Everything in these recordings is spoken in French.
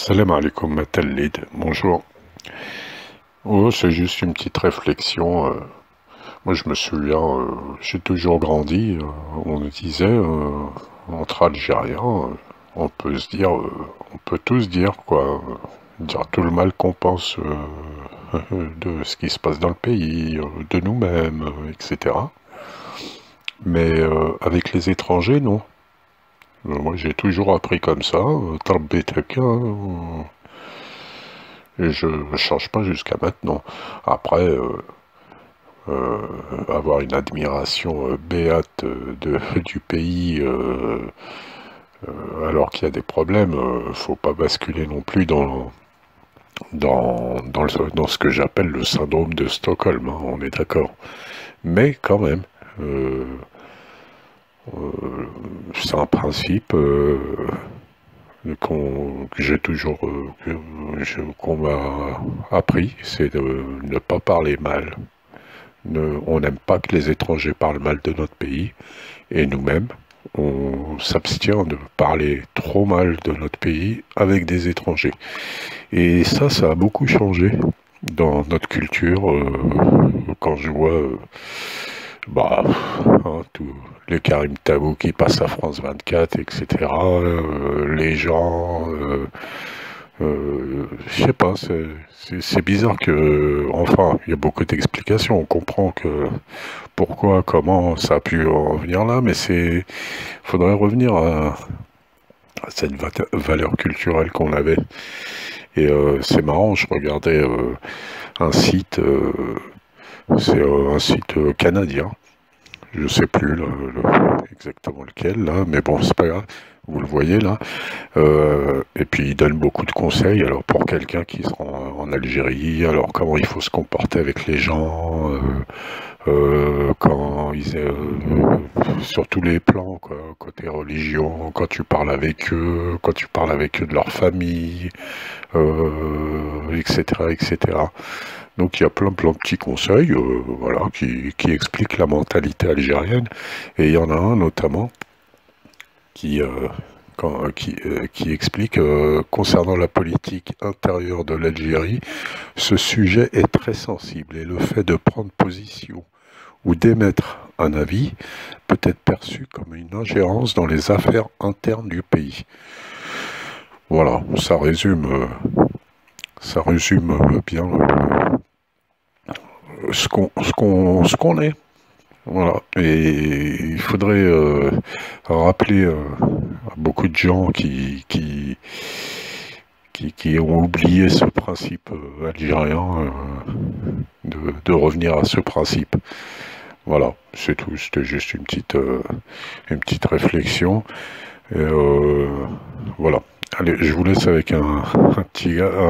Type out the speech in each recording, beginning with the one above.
Salam alaikum Matalid, bonjour. Oh, c'est juste une petite réflexion. Moi, je me souviens, j'ai toujours grandi. On nous disait, entre Algériens, on peut se dire, on peut tous dire, quoi, dire tout le mal qu'on pense de ce qui se passe dans le pays, de nous-mêmes, etc. Mais avec les étrangers, non. Moi, j'ai toujours appris comme ça, تربيت هكا, et je ne change pas jusqu'à maintenant. Après, avoir une admiration béate du pays, alors qu'il y a des problèmes, faut pas basculer non plus dans ce que j'appelle le syndrome de Stockholm, hein, on est d'accord. Mais quand même, c'est un principe que j'ai toujours, qu'on m'a appris, c'est de ne pas parler mal. On n'aime pas que les étrangers parlent mal de notre pays, et nous-mêmes, on s'abstient de parler trop mal de notre pays avec des étrangers. Et ça a beaucoup changé dans notre culture, quand je vois tous les Karim Tabou qui passent à France 24, etc. Les gens, je sais pas, c'est bizarre que, enfin, il y a beaucoup d'explications. On comprend que pourquoi, comment ça a pu en venir là, mais faudrait revenir à cette valeur culturelle qu'on avait. Et c'est marrant, je regardais un site, c'est un site canadien. Je sais plus exactement lequel là, mais bon, c'est pas grave. Vous le voyez là. Et puis il donne beaucoup de conseils. Alors pour quelqu'un qui sera en Algérie, alors comment il faut se comporter avec les gens, sur tous les plans, quoi, côté religion, quand tu parles avec eux, de leur famille, etc., etc. Donc il y a plein de petits conseils, voilà, qui expliquent la mentalité algérienne. Et il y en a un notamment qui explique, concernant la politique intérieure de l'Algérie, ce sujet est très sensible et le fait de prendre position ou d'émettre un avis peut être perçu comme une ingérence dans les affaires internes du pays. Voilà, ça résume bien ce qu'on est. Voilà. Et il faudrait rappeler à beaucoup de gens qui ont oublié ce principe algérien, de revenir à ce principe. Voilà, c'est tout. C'était juste une petite réflexion. Et voilà. Allez, je vous laisse avec un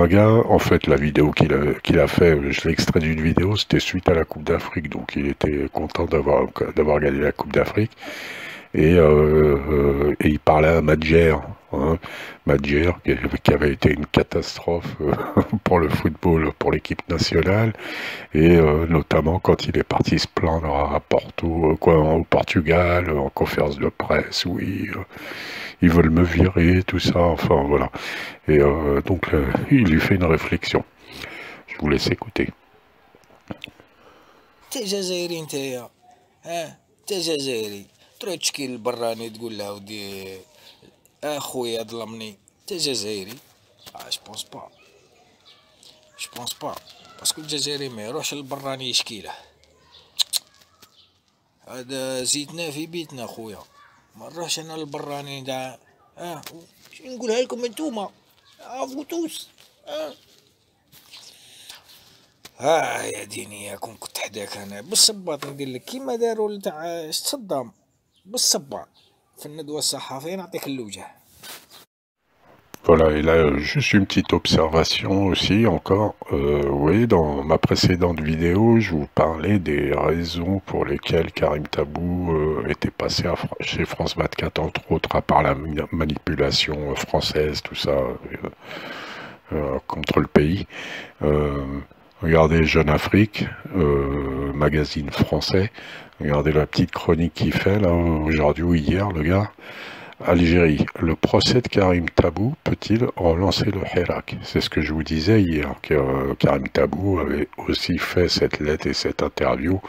gars. En fait, la vidéo qu'il a fait, je l'ai extrait d'une vidéo, c'était suite à la Coupe d'Afrique, donc il était content d'avoir gagné la Coupe d'Afrique. Et il parlait à Madjer, hein, Madjer qui avait été une catastrophe pour le football, pour l'équipe nationale, et notamment quand il est parti se plaindre à Porto, au Portugal, en conférence de presse, oui, ils veulent me virer, tout ça, enfin voilà. Et donc il lui fait une réflexion. Je vous laisse écouter. انت جزائري نتايا، انت جزائري تروح تشكي للبراني تقول له ودي اخويا ظلمني، انت جزائري. جو بونس با باسكو الجزائري ما يروحش للبراني يشكي له. هذا زيتنا في بيتنا خويا، ما نروحش انا للبراني نتاع نقولها لكم انتوما افوتوس. يا ديني يا كنت حداك انا بالصباط ندير لك كيما داروا تاع صدام بالصباط في الندوة الصحفية نعطيك اللوجه. Voilà, et là, juste une petite observation aussi, encore. Oui, dans ma précédente vidéo, je vous parlais des raisons pour lesquelles Karim Tabou était passé chez France 24, entre autres, à part la manipulation française, tout ça, contre le pays. Regardez Jeune Afrique, magazine français. Regardez la petite chronique qu'il fait, là, aujourd'hui ou hier, le gars. Algérie, le procès de Karim Tabou peut-il relancer le Hirak? C'est ce que je vous disais hier, que Karim Tabou avait aussi fait cette lettre et cette interview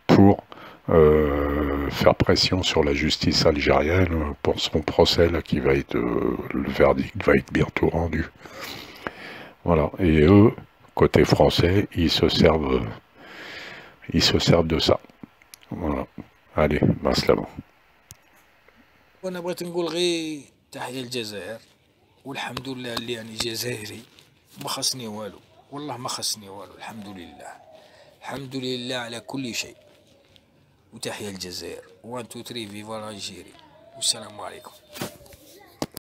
pour faire pression sur la justice algérienne pour son procès là, qui va être, le verdict va être bientôt rendu. Voilà, et eux, côté français, ils se servent de ça. Voilà, allez, maslama. وانا بغيت نقول غير تحية للجزائر، والحمد لله اللي يعني جزائري، ما خصني والو، والله ما خصني والو، الحمد لله، الحمد لله على كل شيء. وتحية للجزائر، 1 2 3 فيفا الجيري، والسلام عليكم.